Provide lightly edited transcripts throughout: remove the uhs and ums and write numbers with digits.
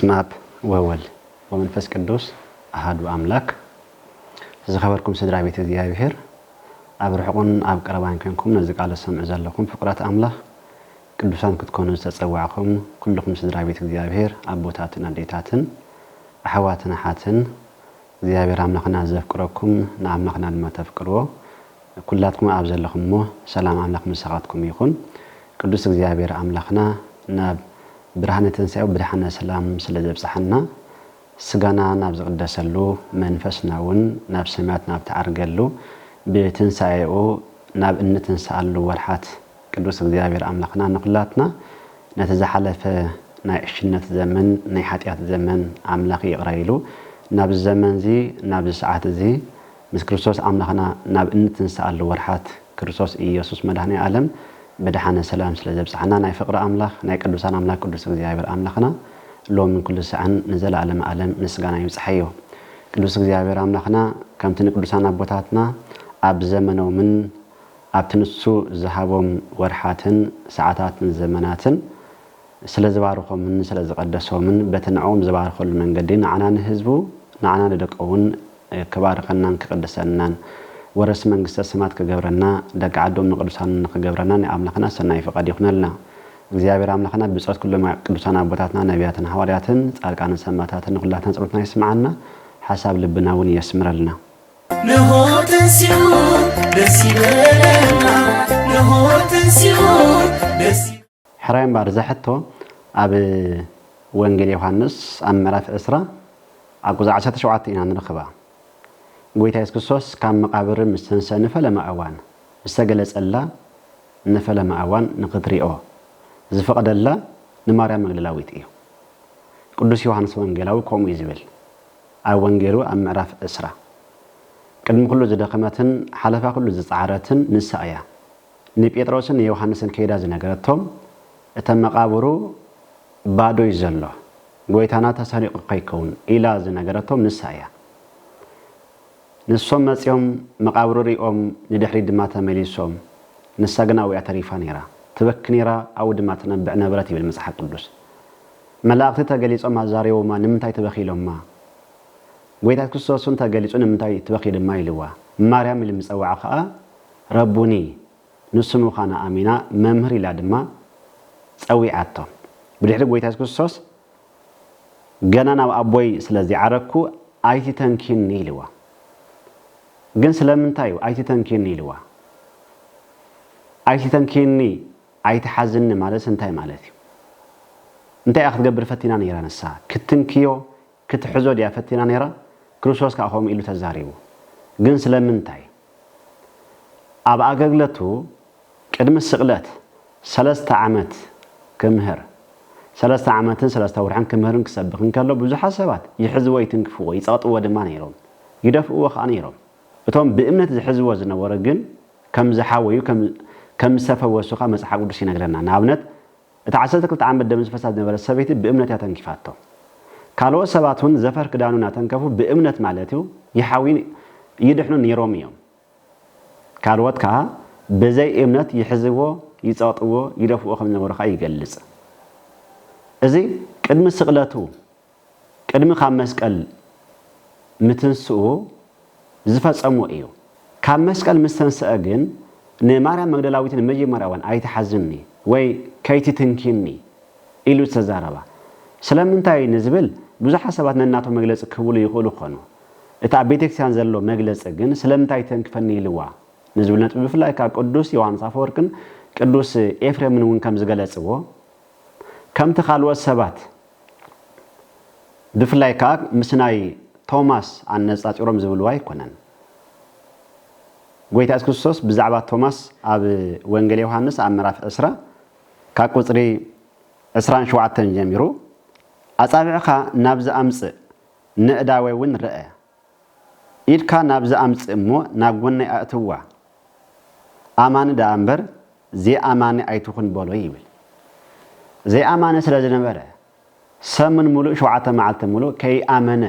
بسم الله وولد ومنفس قدوس أحد أملاك زخبركم سدرا بيت እግዚአብሔር أبرحكم أبقربان كنكم نزق على السمع زلكم فقرات أملاك ቅዱሳን ክትኮኑ ተጸዋዕኩም ኩልኩም ስድራ ቤት እግዚአብሔር አቦታትን አዴታትን አህዋትን ሐትን እግዚአብሔር አምላክና ዘፍቅረኩም ናአምላክና ለማተፍቅሮ ኩላትኩም አብዘለኩም ሰላም አምላክ መስኻትኩም ይኹን ቅዱስ እግዚአብሔር አምላክና ናብ ብርሃነትን ሳይው ብርሃነ ሰላም ስለዘብጽሐና ስጋና ናብ ዝቅደሰሉ መንፈስናውን ናብ ሰማያት ናብ ተዓርገሉ በትንሳኤኡ ናብ እንተንሳአሉ ወርሓት ቅዱስ እግዚአብሔር አምላክና ንኹላትና ነተዘሐለፈ ናይ እሽነት ዘመን ናይ ኃጢአት ዘመን አምላክ ይቅራይሉ ናብ ዘመን ዚ ናብ ሰዓት ዚ ምስ ክርስቶስ አምላክና ናብ እንተንሳአሉ ወርሓት ክርስቶስ ኢየሱስ መድኃኔ ዓለም በደሃነ ሰላም ስለዘብጽሐና ናይ ፍቅር አምላክ ናይ ቅዱሳን አምላክ ቅዱስ እግዚአብሔር አምላክና ሎም ኩሉ ሰዓን ንዘላለም ዓለም ምስጋና ይብጽሐዮ ቅዱስ እግዚአብሔር አምላክና ከምቲ ቅዱሳን አቦታትና አብ ዘመነው ምን አብትንሱ ዘሃቦም ወርሓትን ሰዓታትን ዘመናትን ስለዝባርኾም ስለዝቀደሶምን በተናኦም ዝባርኾሉ መንገድን አናን ህዝቡ ናአና ለደቀውን ከባርከናን ከቀደሰናን ወረስ መንግስተ ሰማት ከገብረና ደጋዓዶም ንቅዱሳን ከገብረና አምላክና ሰናይ ፈቃድ ይኹነልና እግዚአብሔር አምላክና ብጾት ኩሎም ቅዱሳን አቦታትና ነቢያትን ሐዋርያትን ጻድቃን ሰማዕታትን ሁላትን ጸሎትና ይስማዓና ሐሳብ ልብናውን ይስምረልና نهوتن سيو دسيبلنا نهوتن سيو دسي حرايم بارزحتو اب وانجيل يوحنس امراف اسرا اقوز 17 ኢና ንረኽባ ጎይታ ኢየሱስ ክርስቶስ ካብ መቃብር ምስተንሰነፈ ለማዕዋን ዝተገለጸላ ነፈለ ማዕዋን ንኽትሪኦ ዝፈቀደላ ንማርያም መግደላዊት እዩ ቅዱስ ዮሐንስ ወንጌላዊ ቆሙ ይዝብል ኣብ ወንጌሉ ኣብ ምዕራፍ እስራ ቅድም ኩሉ ዝደኸመትን ሓለፋ ኩሉ ዝጻዓረትን ንሳእያ ንጴጥሮስን ዮሐንስን ከይዳ ዝነገረቶም እተ መቃብሩ ባዶ ይዘሎ ጎይታና ተሰሪቁ ከይከውን ኢላ ዝነገረቶም ንሳእያ ንሶም መጽዮም መቃብሩ ሪኦም ንድሕሪ ድማ ተመሊሶም ንሳግናዊ አተሪፋ ነራ ተበክኒራ አው ድማ ተነብዕ ነበረት ይብል መጽሐፍ ቅዱስ መላእክት ተገሊጾም አዛሪዎማ ንምንታይ ተበኺሎማ ጎይታ ክርስቶስን ተገሊጹ ንምንታይ ተበኺድማ ይልዋ ማርያም ልምጽዋዓ ኸአ ረቡኒ ንስሙ ኻና አሚና መምህር ኢላ ድማ ጸዊዓቶ ብድሕሪ ጎይታ ክርስቶስ ገና ናብ አቦይ ስለዚ ዓረኩ አይቲ ተንኪን ይልዋ ግን ስለምንታይ አይቲ ተንኪን ይልዋ አይቲ ተንኪኒ አይቲ ሐዝን ማለት እንታይ ማለት እዩ እንታይ አኽትገብር ፈቲና ነራ ነሳ ክትንኪዮ ክትሕዞ ዲያ ፈቲና ነራ ክርስቶስ ካሆም ኢሉ ተዛሪቡ ግን ስለምንታይ አብ አገልግለቱ ቅድም ስቅለት 3 ዓመት ከምህር 3 ዓመትን 3 ወርሕን ከምህርን ክሰብኽን ከሎ ብዙሕ ሰባት ይሕዝዎ ይትንክፍዎ ይጻጥዎ ድማ ነይሮም ይደፍእዎ ኸ ነይሮም እቶም ብእምነት ዝሕዝዎ ዝነበረ ግን ከም ዝሓወዩ ከም ሰፈወሱኻ መጽሐፍ ቅዱስ ይነግረና ንኣብነት እቲ 12 ዓመት ደም ዝፈሳት ዝነበረ ሰበይቲ ብእምነት ያተንኪፋቶ ካልኦ ሰባቱን ዘፈር ክዳኑና ተንከፉ በእምነት ማለት እዩ ይሓዊን ይድሕኑ ነይሮም እዮም ካልኦት ከዓ በዘይ እምነት ይሕዝዎ ይጻጥዎ ይደፍዎ ከም ዝነበሩ ከዓ ይገልጽ እዚ ቅድሚ ስቅለቱ ቅድሚ ካብ መስቀል ምትንስኡ ዝፈጸሙ እዩ ካብ መስቀል ምስተንስአ ግን ንማርያም መግደላዊት መጀመሪያዋን ኣይተሐዝኒ ወይ ከይቲ ትንኪኒ ኢሉ ተዛረባ ስለምንታይ ንዝብል ብዙሕ ሰባት ነናቶ መግለጽ ክብሉ ይኽእሉ ኾኑ እቲ ኣብ ቤተክርስቲያን ዘሎ መግለጽ ግን ስለምንታይ ተንክፈኒ ይልዋ ንዝብል ነጥብ ብፍላይ ካብ ቅዱስ ዮሐንስ አፈወርቅን ቅዱስ ኤፍሬምን እውን ከም ዝገለጽዎ ከምቲ ካልኦት ሰባት ብፍላይ ከዓ ምስናይ ቶማስ ኣነጻጽሮም ዝብልዋ ኣይኮነን ጎይታ ኢየሱስ ክርስቶስ ብዛዕባ ቶማስ ኣብ ወንጌል ዮሐንስ ኣብ ምዕራፍ 10 ካብ ቁጽሪ 27 ጀሚሩ አጻብዕኻ ናብ ዝኣምጽእ ንእዳወይ እውን ረአ ኢድካ ናብ ዝኣምጽእ እሞ ናብ ጎነይ ኣእትዋ ኣማኒ ዳእምበር ዘይኣማኒ ኣይትኹን በሎ ይብል ዘይኣማኒ ስለ ዝነበረ ሰምን ሙሉእ 7 መዓልቲ ሙሉእ ከይኣመነ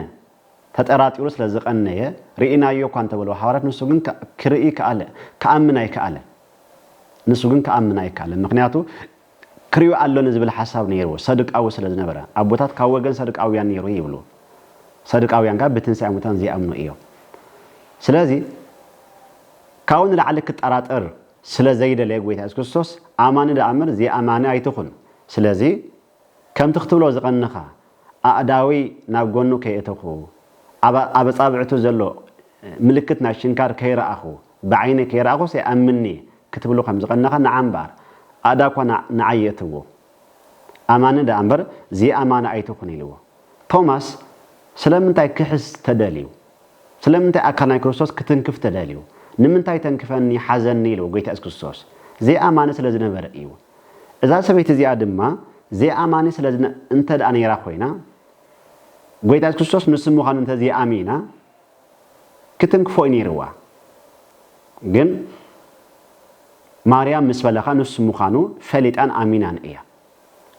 ተጠራጢሩ ስለ ዝቐነየ ርኢናዮ እኳ እንተበሎ ሐዋርያት ንሱ ግን ክርኢ ከኣለ ከኣምን ኣይከኣለ ንሱ ግን ከኣምን ኣይከኣለ ምክንያቱ ክሪዩ አሎን ዝብል ሐሳብ ነይሩ ሰድቃው ስለዝነበረ አቦታት ካወገን ሰድቃውያን ነይሩ ይብሉ ሰድቃውያን ጋር በትንሳኤ ሙታን ዚአምኑ እዩ ስለዚህ ካውን ለዓለክ ጠራጠር ስለዘይደለ ጎይታ ኢየሱስ ክርስቶስ አማን ደአምር ዚአማና አይትኹን ስለዚህ ከም ትክትብሎ ዝቀንኻ አዳዊ ናብ ጎኑ ከየተኹ አበጻብዕቱ ዘሎ ምልክት ና ሽንካር ከይራአኹ بعيني كيراغو سي امني كتبلو خم زقنخ نعمبار ادا كنا نعيتو امانه دا امبر زي امانه ايتو كنيلو توماس سلامنتاي كحس تداليو سلامنتاي اكلنا كريستوس كتنكف تداليو نمنتاي تنكفني حزن يلو غيتا كريستوس زي امانه سلازنبر ايو اذا سبيت زي ادما زي امانه سلازن انت دا نيرا خوينا غيتا كريستوس نسمو خان انت زي امينا كتنكفو ينيروا ግን ማርያም መስበለኻ ንስ ሙኻኑ ፈሊጣን አሚናን እያ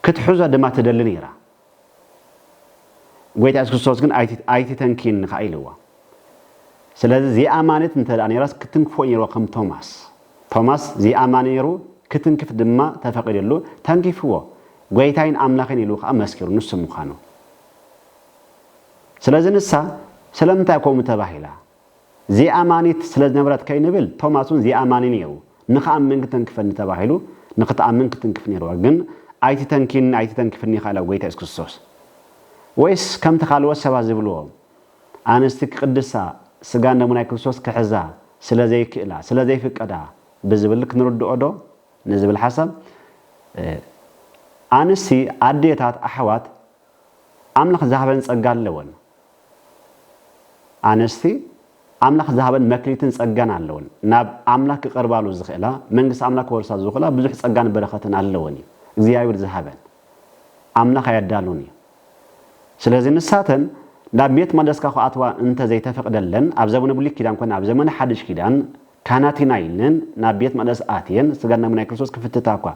ክትሕዞ ድማ ተደልን ይራ ጎይታ ኢየሱስ ክርስቶስ ግን አይቲ ተንኪን ኻይልዋ ስለዚህ ዚአማነት እንተዳኔራስ ክትንክፎ ይሮ ከም ቶማስ ዚአማኔሩ ክትንክፍ ድማ ተፈቅደሉ ተንኪፍዎ ጎይታይን አምላኽን ይሉ ኻ መስኪሩ ንስ ሙኻኑ ስለዚህ ንሳ ስለምንታይ ኮሙ ተባሂላ زي أمانيت سلز نبرت كاي نبل توماسون زي أماني نيرو نخأمن كتنكفن تباهلو نخطأمن كتنكفني رو ግን أيتي تنكفني خالا وغيتا إيسوس كريستوس ويس كم تخالوا السبا زبلوهم أنستك قدسا سجان نمونا كريستوس كحزا سلا زي كلا سلا زي فكدا بزبلك نرد أدو نزبل حسب أنستي عديتات أحوات أملك ذهبن سجال لون أنستي أملاك ذهبن مكريتن سجان علون ناب أملاك قربالو زخلا منجس أملاك ورثة زخلا بزح سجان بركتن علوني زياير ذهبن أملاك يدالوني سلازين الساتن نابيت مدرسة كخو أتوا أنت زي تفقدلن أبزمن بقولك كده كنا أبزمن حدش كدان كانتي نايلن نابيت مدرسة آتين سجاننا من كريستوس كفت تاقوا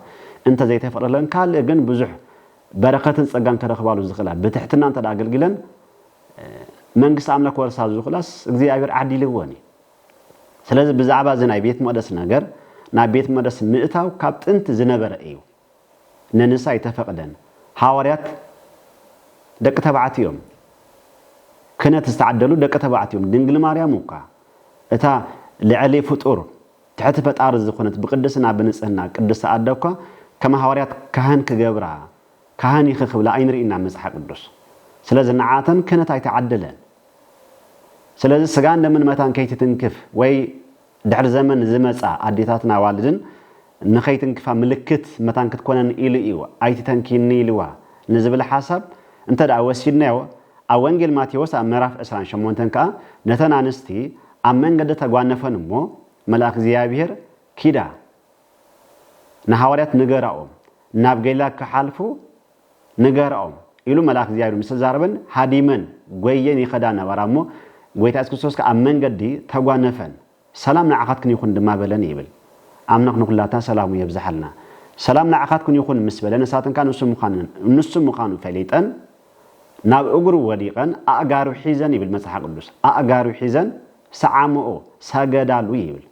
أنت زي تفقدلن كال جن بزح بركتن سجان ترخبالو زخلا بتحتنا أنت داقل جلن መንግስት አምላክ ወርሳዙ خلاص እግዚአብሔር አዲል ወኒ ስለዚህ በዛዕባ ዝናይ ቤት መቅደስ ነገር ና ቤት መቅደስ ምእታው ካብ ጥንት ዝነበረ እዩ ነንሳ ይተፈቅደን ሐዋርያት ደቀ ተባዕትዮም ክነት ዝተዓደሉ ደቀ ተባዕትዮም ድንግል ማርያም ወካ እታ ለዕሊ ፍጡር ትሕት ፈጣር ዝኮነት በቅድስና በንጽህና ቅድስት አደኳ ከመ ሐዋርያት ካህን ክገብራ ካህን ይኽብላ አይንሪና መጽሐፍ ቅዱስ ስለዚህ ነዓተን ክነት አይተዓደለን ስለዚህ ስጋ እንደምን መታን ከይትንክፍ ወይ ድሕር ዘመን ዝመጻ አዲታትና ዋልድን ንኸይትንክፋ ምልክት መታን ክትኮነን ኢሉ እዩ አይትንኪኒ ኢሉዋ ንዝብል ሐሳብ እንተ ዳ ወሲድናዮ ኣብ ወንጌል ማቴዎስ ኣብ ምዕራፍ 28 ከ ነተን አንስቲ ኣብ መንገዲ ተጓነፈንሞ መልአክ እግዚአብሔር ኪዳ ንሐዋርያት ንገራኦም ናብ ገሊላ ክሓልፉ ንገራኦም ኢሉ መልአክ እግዚአብሔር ምስ ዛረበን ሃዲመን ጎየን ይኸዳ ነበራሞ ጎይታ ኢየሱስ ክርስቶስ ከ ኣብ መንገዲ ተጓነፈን ሰላም ንዓኻትክን ይኹን ድማ በለን ይብል አምናክ ንኩላታ ሰላሙ ይብዛሐልና ሰላም ንዓኻትክን ይኹን ምስ በለን እሳትን ካን ንሱ ሙኻኑ ፈሊጠን ናብ እግሩ ወዲቀን አጋሩ ሒዘን ይብል መጽሐፍ ቅዱስ አጋሩ ሒዘን ሰዓምኦ ሰገዳሉ ይብል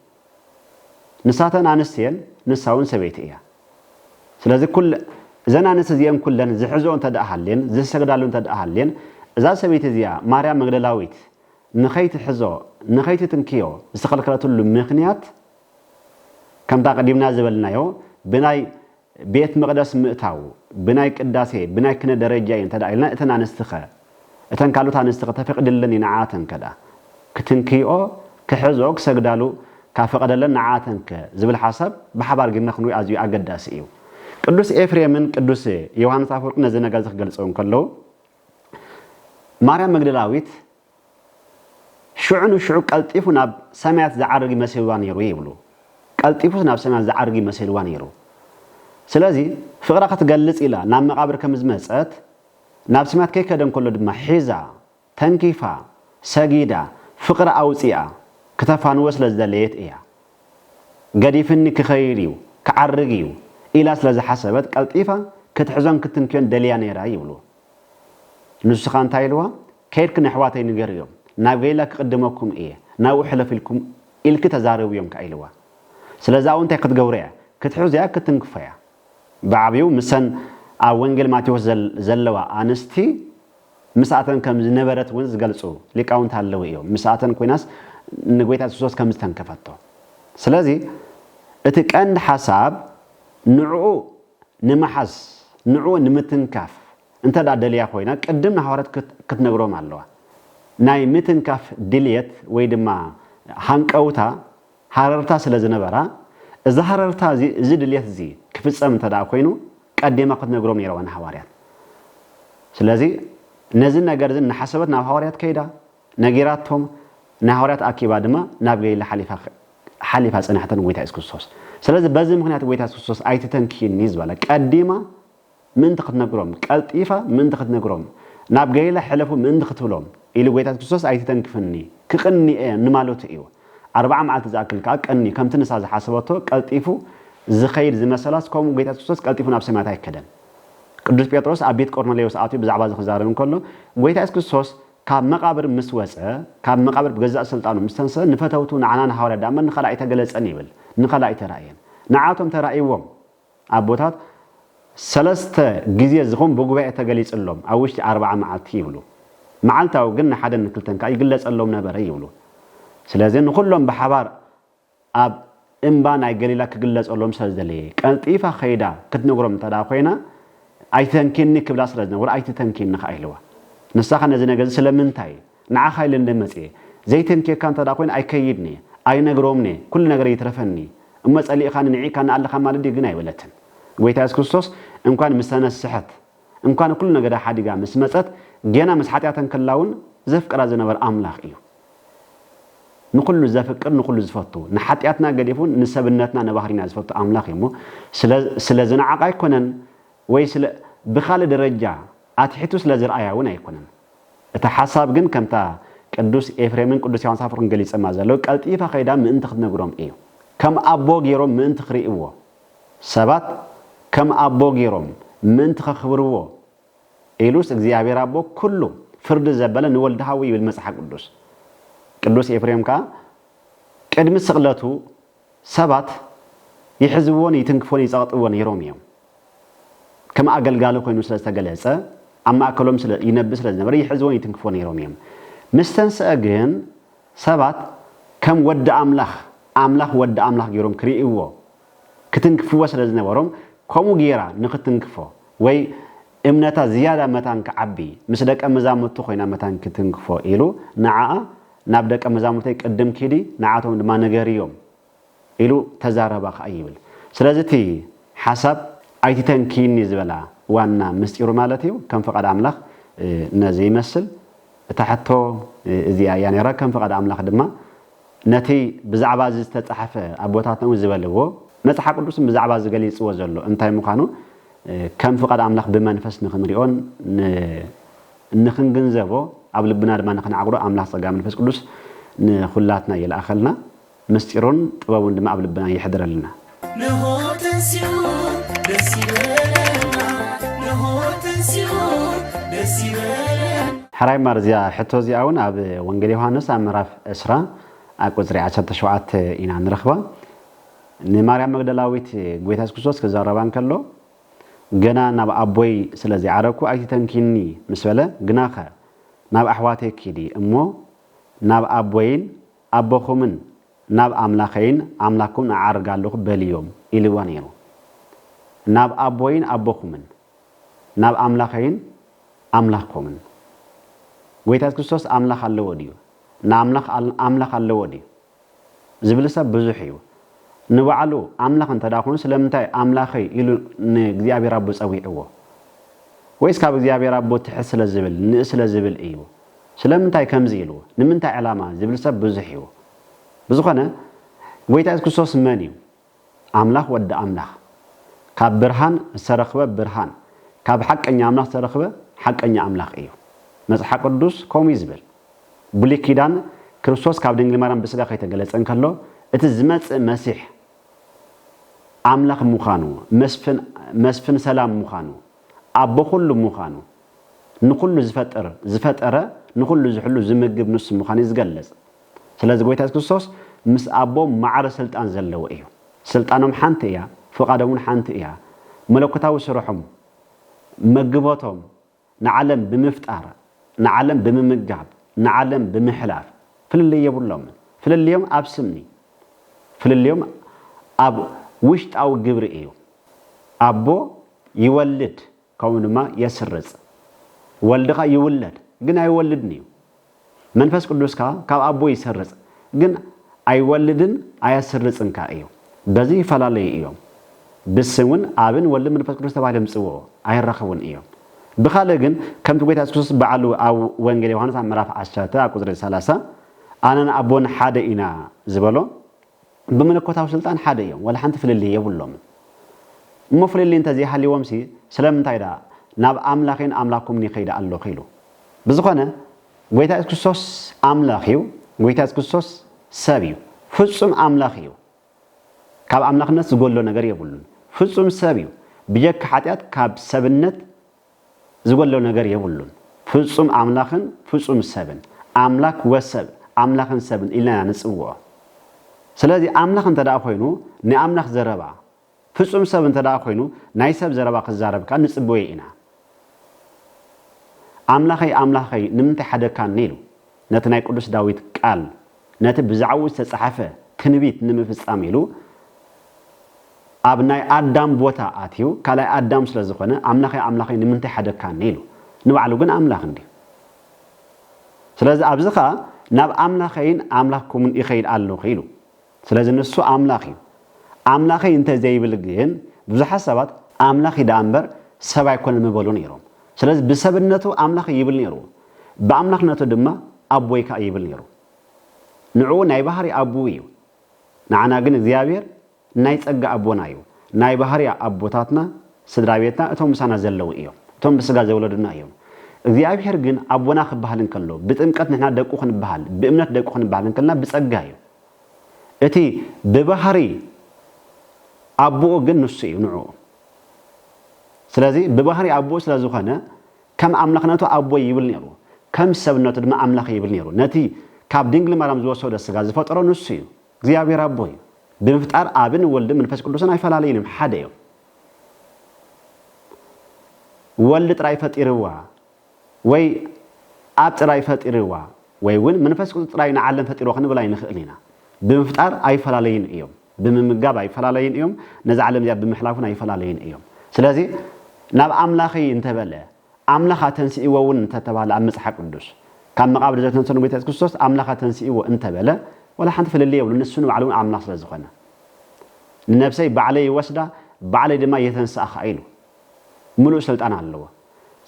ንሳተን አንስቲን ንሳውን ሰበይቲ እያ ስለዚህ ኩል ዘናነስ ዚያን ኩለን ዝሕዞን ተዳሃለን ዝሰገዳሉ ተዳሃለን እዛ ሰበይቲ እዚያ ማርያም መግደላዊት ንኸይት ሕዞ ንኸይት ትንኪዮ ዝተኸልከለትሉ ምኽንያት ከምታ ቀዲምና ዝበልናዮ ብናይ ቤት መቅደስ ምእታው ብናይ ቅዳሴ ብናይ ክነ ደረጃ እንተዳይልና እተን አንስትኸ እተን ካሉት አንስትኸ ተፈቅድልን ይናዓተን ከዳ ክትንኪዮ ክሕዞ ክሰግዳሉ ካፈቀደለን ናዓተን ከዝብል ሐሳብ በሐባር ግና ክኑ አዝዩ አገዳሲ እዩ ቅዱስ ኤፍሬምን ቅዱስ ዮሐንስ አፈወርቅ ነዚ ነገር ዝገልጸውን ከለው ማርያም መግደላዊት ሽዑ ቀልጢፉ ናብ ሰማያት ዝዓርግ መስልዋ ነይሩ ይብሉ ቀልጢፉ ናብ ሰማያት ዝዓርግ መስልዋ ነይሩ ስለዚህ ፍቅራ ክትገልጽ ኢላ ናብ መቃብር ከም ዝመጸት ናብ ሰማያት ከይከደን ከሎ ድማ ሒዛ ተንኪፋ ሰጊዳ ፍቅራ አውጽያ ከተፋንወ ስለዝደለየት እያ ገዲፍኒ ክኸይልዩ ክዓርግዩ ኢላ ስለዚ ሐሰበት ቀልጢፋ ክትሕዞን ክትንኪዮን ደልያ ነይራ ይብሉ ንስኻ እንታይ ኢልዋ ከይድክ ንሕዋተይ ንገርዮም ናብ ገሊላ ክቅድመኩም እየ ናብ ሕለፍልኩም ኢልክ ተዛረብዮም ከኢልዋ ስለዚ አው እንታይ ክትገብሩ እያ ክትሕዞያ ክትንክፈያ بعبيو مسن وانجيل ماتيوس زلوا انستي مساتن كم زنبرت ونز قلصو ليقاونت አለው እዩ مساتن كويناس ንጎይታ ኢየሱስ ከም ዝተንከፈቶ ስለዚ እቲ ቀንድ ሐሳብ ንዑ ንመሐስ ንዑ ንምትንካፍ እንተ ዳደልያ ኮይና ቅድም ሐዋርያት ክትነግሮም ኣለዋ ናይ ምትንካፍ ድልየት ወይ ድማ ሃንቀውታ ሐረርታ ስለዝነበራ እዚ ሐረርታ እዚ ድልየት እዚ ክፍጸም እንተ ዳ ኮይኑ ቀደማ ክትነግሮም ነይሮን ሐዋርያት ስለዚ ነዚ ነገር እዚ ንሐሰበት ናብ ሐዋርያት ከይዳ ነጊራቶም ናሐዋርያት አኪባ ድማ ናብ ገይላ ሓሊፋ ጽናሕተን ጎይታ ኢየሱስ ክርስቶስ ስለዚ በዚ ምክንያት ጎይታ ኢየሱስ ክርስቶስ አይተተንኪኒ ዝባለ ቀዲማ ምን ተክትነግሮም ቀልጢፋ ምን ተክትነግሮም ናብ ገይላ ሕለፉ ምን ተክትብሎም ኢሉ ጎይታ ኢየሱስ ክርስቶስ አይተተንክፍኒ ክቅኒ ንማለቱ እዩ 40 መዓልት ዝኣክል ቀኒ ከምቲ ንሳ ዝሓሰበቶ ቀልጢፉ ዝኸይድ ዝመሰላስ ከም ጎይታ ኢየሱስ ክርስቶስ ቀልጢፉ ናብ ሰማያት አይከደን ቅዱስ ጴጥሮስ ኣብ ቤት ቆርኔሌዎስ ኣትዩ ብዛዕባ ዝኽዛረብ እንከሎ ጎይታ ኢየሱስ ክርስቶስ ካብ መቃብር ምስ ወፀ ካብ መቃብር በገዛእ ስልጣኑ ምስተንሰ ንፈተውቱ ንዓናን ሐዋርያት ዳመ ንኸላኢ ተገለጸን ይብል ንኸላኢ ተራእየን ንዓቶም ተራእይዎም ኣቦታት ሰለስተ ግዜ ዝኹም በጉባኤ ተገሊጽሎም ኣብ ውሽጢ 40 መዓልቲ ይብሉ መዓልታው ግን ንሓደን ንክልተን ካ ይግለጸሎም ነበረ ይብሉ ስለዚ ንኹሎም በሓባር ኣብ እምባ ናይ ገሊላ ክግለጸሎም ስለዝደለየ ቀልጢፋ ኸይዳ ክትነግሮም ተዳ ኮይና አይተንኪኒ ክብላ ስለዝነበረ አይተንኪኒ ኸኢልዋ ንሳኻ ነዚ ነገር ስለምንታይ ንዓኻ ኢለ እንደመጽ ዘይተንኪካ እንተዳ ኮይና አይከይድኒ አይነግሮምኒ ኩሉ ነገር ይትረፈኒ እሞ ጸሊእኻን ንዒካን ኣለኻ ማለት ግን አይበለትን ጎይታ ኢየሱስ ክርስቶስ እንኳን ምስተነስሐት እንኳን ኩሉ ነገር ሓዲጋ ምስመጸት ገና ምስ ኃጢአተን ከላውን ዘፍቅራ ዝነበር አምላኽ እዩ ንኩሉ ዘፍቅር ንኩሉ ዝፈቱ ንኃጢአትና ገዲፉን ንሰብነትና ነባህሪና ዝፈቱ አምላኽ እዩ ስለዝነዓቃ አይኮነን ወይ ስለ بخال درجة أتحيتو سلازرآياون أيكونن. الحساب جن كمتا قدوس إفريمين قدوس يوان سافر إنجليز أمازا لو قلت إيفا خيدا من تخدنا جرام إيو كم أبو جيروم من تخري إيوه سبات كم أبو جيروم من تخبروه إيلوس إجزاء أبو كله فرد زبالة نولدها وي بالمسح قدوس إفريم كا قد مسغلته سبات يحزبون يتنكفون يسقطون يروميهم كما أقل قالوا كونوا سلسة جلسة أما أكلهم ينبس لازم بري يحزون يتنكفون يروميهم مستنس أجن سبات كم ود أملاخ ود أملاخ يروم كريئوه كتنكفوا سلسة وروم كم جيرا نختنكفوا وي إمنتا زيادة متان كعبي مثلك أمزام متخوينا متان كتنكفوا إلو نعاء نبدأ أمزام متك قدم كدي نعاتهم ما نجاريهم إلو تزاربا خايبل سلازتي حسب أي تنكيني زبلا وانا مستيرو مالتيو كم فقد أملاخ نزي مسل تحتو زي يعني را كم فقد أملاخ دما نتي بزعباز تتحف أبوتاتنا وزبلوه متحق قدوس بزعباز قليس وزلو انتهي مقانو كم فقد أملاخ بما نفس نخنريون نخنجنزبو قبل بنا دما نخنعقرو أملاخ صقام نفس قدوس نخلاتنا إلى أخلنا مستيرون طبابون دما قبل بنا يحضر لنا حراي مرزيا حتى زياون أب وانجلي يوحنس أمراف إسراء أقصري عشان تشوعات إن عن رخبة نماريا مقدلاويت قويتاس كوسوس كزاربان كله جنا ناب أبوي سلزي عركو أي تنكيني مسألة جناخه ناب أحواتي كيدي أمو ناب أبوين أبوخمن ناب أملاخين أملاكم عرقالوخ باليوم إلوانيرو ناب أبوين أبوخمن ناب أملاخين أملاكمن ويتاس كريستوس أملاخ اللوديو أملاخ اللوديو زبلسا بزحيو نوعلو أملاخ أنت داخلون سلمتاي أملاخي إلو نجزيابي ربو سوي أوه ويس كاب جزيابي ربو تحس لزبل نسل زبل إيو سلمتاي كمزيلو نمنتاي علامة زبلسا بزحيو بزخنا ويتاس كريستوس مانيو أملاخ ود أملاخ كاب برهان سرخبة برهان كاب حق أني أملاخ سرخبة حق أني أملاخ إيو مسحق قدوس كوم يزبل بلي كيدان كريستوس كاب دنجل مرام بسلا خيتا جلس أنكلو اتزمت مسيح أملاخ مخانو مسفن سلام مخانو أبو كل مخانو نقول زفتر نقول زحلو زمجب نص مخاني زجلس سلاز قويتاس كريستوس مس أبو معر سلطان زلوا إيو سلطانهم حنتيا فقادهم حنتيا ملكوتاو سرحهم مجبوتهم نعلم بمفتار نعلم بممجاب نعلم بمحلاف فللي يبولهم فلليوم أبسمني فلليوم أب وشت أو جبرئيو أبو يولد كون ما يسرز ولدك يولد جن يولدني منفس قدوس كاب أبو يسرز جن أيولدن أيسرز إنك أيو بزي فلا لي أيو بسون أبن ولد منفس قدوس تبعهم سووا أيرخون أيو بخالجن كم تقول تاسكوس بعلو أو وانجلي وهنا مرافع عشرة أكثر ثلاثة أنا أبون حدا إنا زبالو بملكوت أو سلطان حدا يوم ولا حنت في اللي يبولهم مفر اللي أنت زي حلي ومسي سلام تايدا ناب أملاكين أملاكم نخيدا الله خيلو بزخانة قوي تاسكوس أملاكيو قوي تاسكوس سبيو فصم أملاكيو كاب أملاك الناس تقول له نجار يبولون فصم سبيو بيجك حتيات كاب سبنت زقول له نجار يبولون فصم أملاكن فصم سبن أملاك وسب أملاكن سبن إلا نسوه سلازي أملاكن تداخلينه نأملاك زربا فصم سبن تداخلينه نايسب زربا خزارب كان نسبوينا أملاكي نمت حدا كان نيلو نتناي قدوس داويد قال نت بزعوز تصحفه تنبيت نمفص عميلو أبناء آدم بوتا آتيو كلا آدم سلازخونه أملاكي نمت حدا كان نيلو نوعلو جن أملاك عندي سلاز أبزخا ناب أملاكين أملاككم يخيل الله خيلو سلاز النسو أملاكي أنت زي بالجين بزحسابات أملاكي دامبر سبع يكون المبولون يروم سلاز بسببنته أملاكي يبل يرو بأملاكنته دما أبويك يبل يرو نعو نايبهاري أبويو نعنا جن زيابير نايتسقى أبونايو نايبهاري أبوتاتنا سدرابيتنا أتهم سنة زلوا إيو أتهم بسقى زولدنا إيو እግዚአብሔር ግን አቦና خبحالن كله بጥምቀት ንሕና ደቁ ክንበሃል በእምነት ደቁ ክንበሃልን ከልና ብጸጋዩ እቲ በባህሪ አቦ ግን ንሱ እዩ ንዑ ስለዚህ በባህሪ አቦ ስለዝኾነ ከም አምላኽነቱ አቦ ይብል ነሩ ከም ሰብነቱ ድማ አምላኽ ይብል ነሩ ነቲ ካብ ድንግል ማርያም ዝወሰደ ስጋ ዝፈጠሮ ንሱ እዩ እግዚአብሔር አቦ እዩ ብምፍጣር አብን ወልድ መንፈስ ቅዱስን አይፈላለዩንም ሓደ እዩ ወልድ ጥራይ ፈጢርዋ ወይ አብ ጥራይ ፈጢርዋ ወይ ውን መንፈስ ቅዱስ ጥራይ ንዓለም ፈጢሮ ክንብላይ ንኽእልና ብምፍጣር አይፈላለዩን እዮም ብምምጋብ አይፈላለዩን እዮም ነዛ ዓለም ዚኣ ብምሕላፉን አይፈላለዩን እዮም ስለዚ ናብ አምላኺ እንተበለ አምላኻ ተንሲእዎ ውን እንተተባለ ኣብ መጽሓፍ ቅዱስ ካብ መቃብር ዘተነሰኑ ቤተ ክርስቶስ አምላኻ ተንሲእዎ እንተበለ ወላ ሓንቲ ፍልልይ ይብሉ ንሱ ንባዕሉ አምላኽ ስለዝኾነ ነፍሰይ ባዕለይ ወስዳ ባዕለይ ድማ የተንሳእኻ ኢሉ ሙሉእ ስልጣን ኣለዎ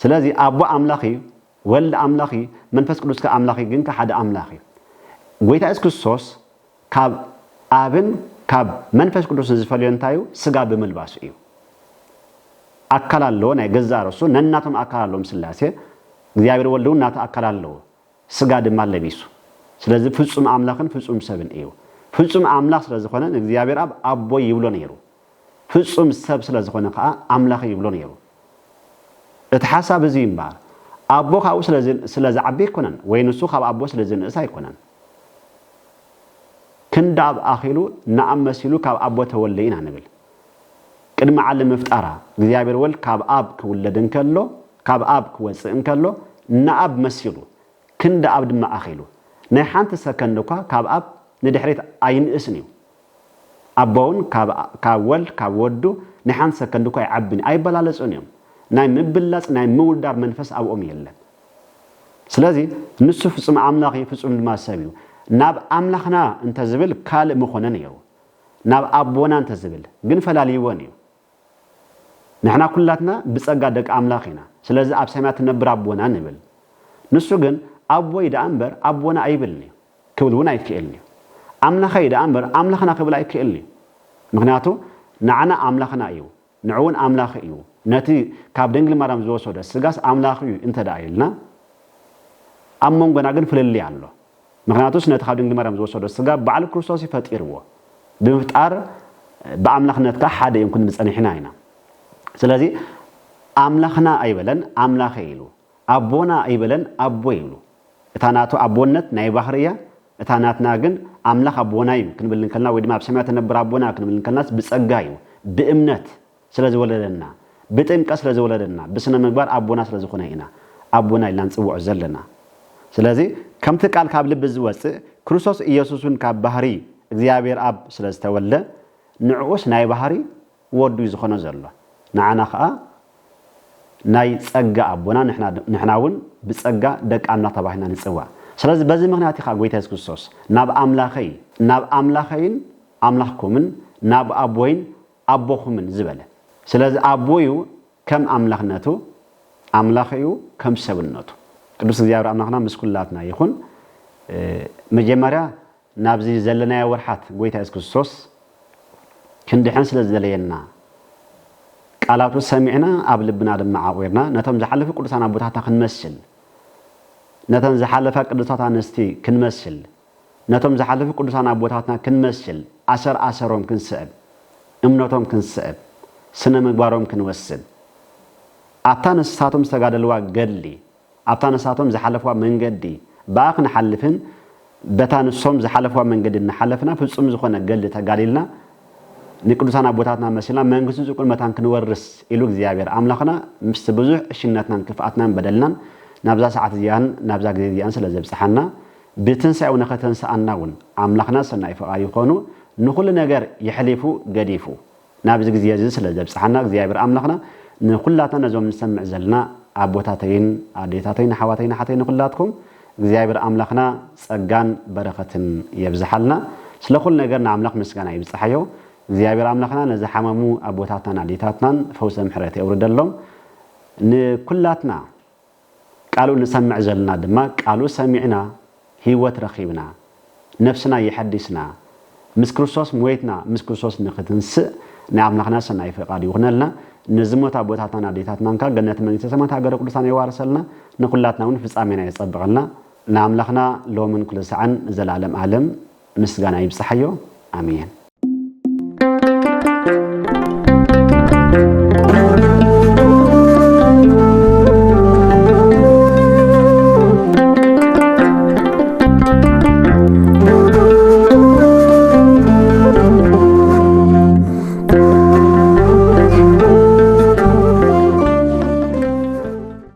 ስለዚህ አቦ አምላኺ ወልድ አምላኺ መንፈስ ቅዱስ ከአምላኺ ግን ከሓደ አምላኺ ጎይታ ኢየሱስ ክርስቶስ ካብ አብን ካብ መንፈስ ቅዱስ ዝፈልዮ እንታዩ ስጋ ብምልባሱ እዩ አካል አለው ናይ ገዛ ራሱ ነናቶም አካል አለው ስላሴ እግዚአብሔር ወልዱ እናተ አካል አለው ስጋ ድማ ለቢሱ ስለዚህ ፍጹም አምላኽን ፍጹም ሰብን እዩ ፍጹም አምላኽ ስለዝኾነ እግዚአብሔር አብ አቦ ይብሎ ነይሩ ፍጹም ሰብ ስለዝኾነ ከዓ አምላኽ ይብሎ ነይሩ اتحسب زينبار أبو خاوس سلزع بيكونن وينسو خاب أبو سلزن إسايكونن كنداب آخيلو نعم مسيلو كاب أبو تولين عنبل كد معلم مفتارا غيابير ول كاب أب كولدن كلو كاب أب كوسئن كلو نعب مسيلو كند أب دم آخيلو نحن تسكنوكا كاب أب ندحريت أين إسنيو أبون كاب ول كاب ودو نحن تسكنوكا يعبني أي بلالس أنيم ناي مبلص ناي مولدار منفس او ام يله ስለዚህ ንሱ ፍጹም አምላኽ ፍጹም ማሰቢው ናብ አምላኽና እንተ ዝብል ካል መኾነ ነው ናብ አቦና እንተ ዝብል ግን ፈላልይዎ ነው ንሕና ኩላትና ብጸጋ ደቅ አምላኽና ስለዚህ ኣብ ሰማያት ነብር አቦና ንብል ንሱ ግን አቦ ይዳንበር አቦና አይብልኒ ክብሉን አይክልኒ አምላኽ ይዳንበር አምላኽና ክብል አይክልኒ ምክንያቱ ንዓና አምላኽና እዩ ንዑን አምላኽ እዩ ነቲ ካብ ድንግል ማርያም ዝወሰደ ስጋስ አምላኽ እዩ እንተ ዳይልና አሞን ገና ግን ፍልል ያሎ ምክንያቱስ ነቲ ካብ ድንግል ማርያም ዝወሰደ ስጋ በዓል ክርስቶስ ይፈጢርዎ ብምፍጣር በአምላኽነትካ ሓደ ይንኩን ምጸኒሕና ኢና ስለዚህ አምላኽና አይበለን አምላኽ ይሉ አቦና አይበለን አቦ ይሉ እታናቱ አቦነት ናይ ባህርያ እታናትና ግን አምላኽ አቦና እዩ ክንብልን ከልና ወይ ድማ ኣብ ሰማያት ነበር አቦና ክንብልን ከልናስ ብጸጋ እዩ በእምነት ስለዚ ወለደና ብጥምቀት ስለዚ ወለደና ብስነ ምግባር አቦና ስለዚ ኾነ ኢና አቦና ኢልና ንጽውዖ ዘለና ስለዚ ከምቲ ቃል ካብ ልብ ዝወጽእ ክርስቶስ ኢየሱስን ካብ ባህሪ እግዚአብሔር አብ ስለዝተወለ ንዑስ ናይ ባህሪ ወዱ ዝኾነ ዘሎ ንዓና ኸኣ ናይ ጸጋ አቦና ንሕናውን ብጸጋ ደቂ አምላኽ ተባሂልና ንጽዋዕ ስለዚ በዚ ምክንያት ኢኻ ጎይታ ኢየሱስ ክርስቶስ ናብ አምላኸይን አምላኽኩምን ናብ አቦይን አቦኹምን ዝበለ ስለዚ አቦዩ ከም አምላኽነቱ አምላኸዩ ከም ሰብነቱ ቅዱስ እግዚአብሔር አምላኽና ምስኩላትና ይኹን መጀመሪያ ናብዚ ዘለናዮ ወርሓት ጎይታ ኢየሱስ ክርስቶስ ክንድሕን ስለዘለየና ቃላቱ ሰሚዕና ኣብ ልብና ድማ ዓቂርና ነቶም ዝሓለፈ ቅዱሳን አቦታትና ክንመስል ነቶም ዝሓለፈ ቅዱሳት አንስቲ ክንመስል ነቶም ዝሓለፈ ቅዱሳን አቦታትና ክንመስል አሰሮም ክንስዕብ እምነቶም ክንስዕብ ስነ ምግባሮም ክንወስድ አታ ነሳቶም ዝተጋደልዋ ገድሊ አታ ነሳቶም ዝሓለፈዋ መንገዲ ባኽ ንሓልፍን በታንሶም ዝሓለፈዋ መንገዲ ንሓለፍና ፍጹም ዝኾነ ገድሊ ተጋዲልና ንቅዱሳን አቦታትና መስልና መንግስቱ ጽቁል መታን ክንወርስ ኢሉ እግዚአብሔር አምላኽና ምስ ብዙሕ እሽነትናን ክፍአትናን በደልናን ናብዛ ሰዓት እዚያን ናብዛ ግዜ እዚያን ስለዘብጽሐና ብትንሳኤው ነኸተንሳአናውን አምላኽና ሰናይ ፈቃድ ይኾኑ ንኹሉ ነገር ይሕሊፉ ገዲፉ ናብዚ ግዜ እዚ ስለዘብጽሐና እግዚአብሔር አምላኽና ንኹላትና ነዞም ንሰምዕ ዘለና አቦታተይን አዴታተይን ሓዋተይን ሓተይን ኩላትኩም እግዚአብሔር አምላኽና ጸጋን በረኸትን የብዝሐልና ስለኹል ነገር ንአምላኽ ምስጋና ይብጽሐዮ እግዚአብሔር አምላኽና ነዚ ሓመሙ አቦታትና አዴታትናን ፈውሰ ምሕረት የውርደሎም ንኩላትና ቃሉ ንሰምዕ ዘለና ድማ ቃሉ ሰሚዕና ህይወት ረኺብና ነፍስና ይሐድስና ምስ ክርስቶስ ሞይትና ምስ ክርስቶስ ንኽትንስእ ንአምላኽና ሰናይ ፈቃድ ይኹነልና ንዝሞት አቦታትና አዴታትናን ገነት መንግስተ ሰማያት ሃገረ ቅዱሳን ይዋርሰልና ንኩላትና እውን ፍጻሜና ይጸብቐልና ንአምላኽና ሎምን ኩሉ ሰዓን ዘላለም ዓለም ምስጋና ይብጽሐዮ አሜን